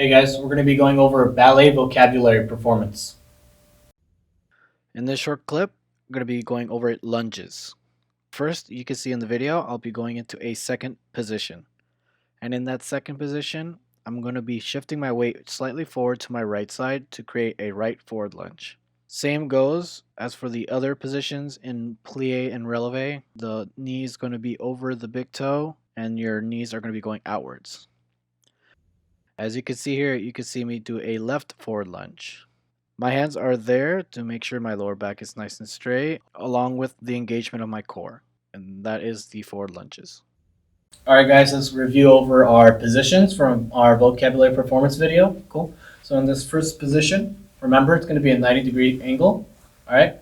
Hey guys, we're going to be going over ballet vocabulary performance. In this short clip, I'm going to be going over lunges. First, you can see in the video, I'll be going into a second position. And in that second position, I'm going to be shifting my weight slightly forward to my right side to create a right forward lunge. Same goes as for the other positions in plie and releve. The knee is going to be over the big toe and your knees are going to be going outwards. As you can see here, you can see me do a left forward lunge. My hands are there to make sure my lower back is nice and straight, along with the engagement of my core. And that is the forward lunges. Alright guys, let's review over our positions from our vocabulary performance video. Cool. So in this first position, remember it's going to be a 90-degree angle. Alright.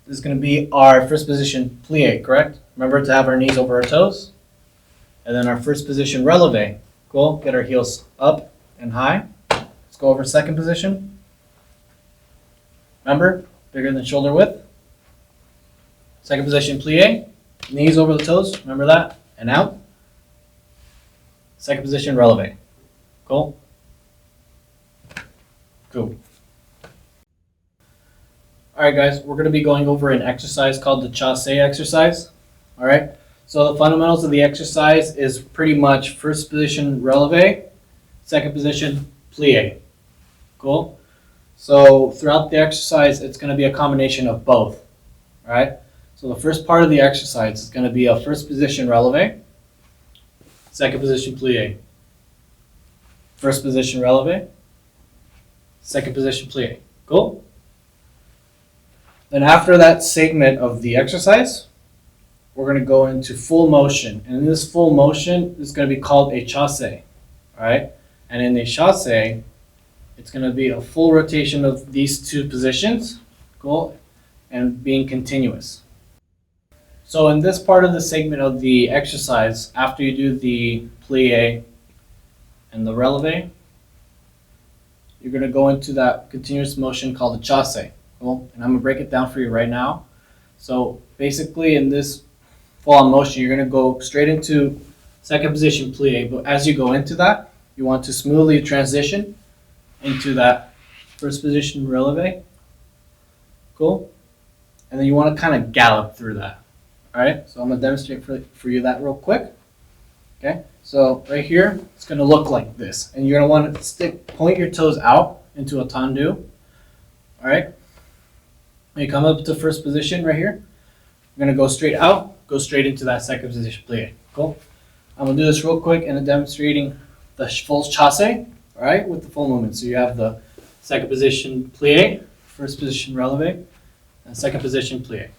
This is going to be our first position plie, correct? Remember to have our knees over our toes. And then our first position releve. Cool. Get our heels up and high. Let's go over second position. Remember, bigger than shoulder width. Second position plie. Knees over the toes. Remember that. And out. Second position releve. Cool? Cool. Alright guys, we're going to be going over an exercise called the chasè exercise. Alright, so the fundamentals of the exercise is pretty much first position releve, second position plie. Cool? So throughout the exercise, it's going to be a combination of both. Alright, so the first part of the exercise is going to be a first position releve, second position plie. First position releve, second position plie. Cool? Then after that segment of the exercise, we're going to go into full motion. And in this full motion is going to be called a chasè. Alright? And in a chasè, it's going to be a full rotation of these two positions. Cool? And being continuous. So in this part of the segment of the exercise, after you do the plie and the releve, you're going to go into that continuous motion called the chasè. Cool. And I'm going to break it down for you right now. So basically in this full-on motion, you're going to go straight into second position plie. But as you go into that, you want to smoothly transition into that first position releve. Cool. And then you want to kind of gallop through that. All right. So I'm going to demonstrate for you that real quick. Okay. So right here, it's going to look like this. And you're going to want to point your toes out into a tendu. All right. When you come up to first position right here, you're going to go straight out, go straight into that second position plie. Cool? I'm going to do this real quick and I'm demonstrating the full chasè, all right, with the full movement. So you have the second position plie, first position releve, and second position plie.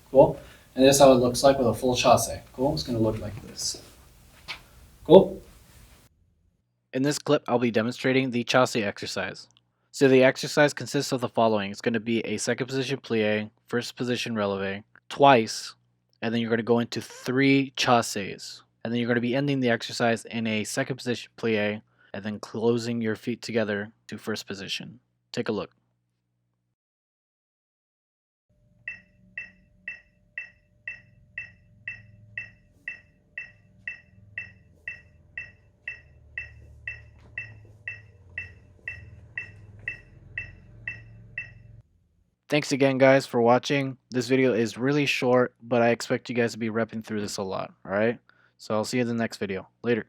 Cool? And this is how it looks like with a full chasè. Cool? It's going to look like this. Cool? In this clip, I'll be demonstrating the chasè exercise. So the exercise consists of the following. It's going to be a second position plie, first position releve, twice, and then you're going to go into 3 chasès. And then you're going to be ending the exercise in a second position plie, and then closing your feet together to first position. Take a look. Thanks again guys for watching. This video is really short, but I expect you guys to be repping through this a lot, alright? So I'll see you in the next video. Later.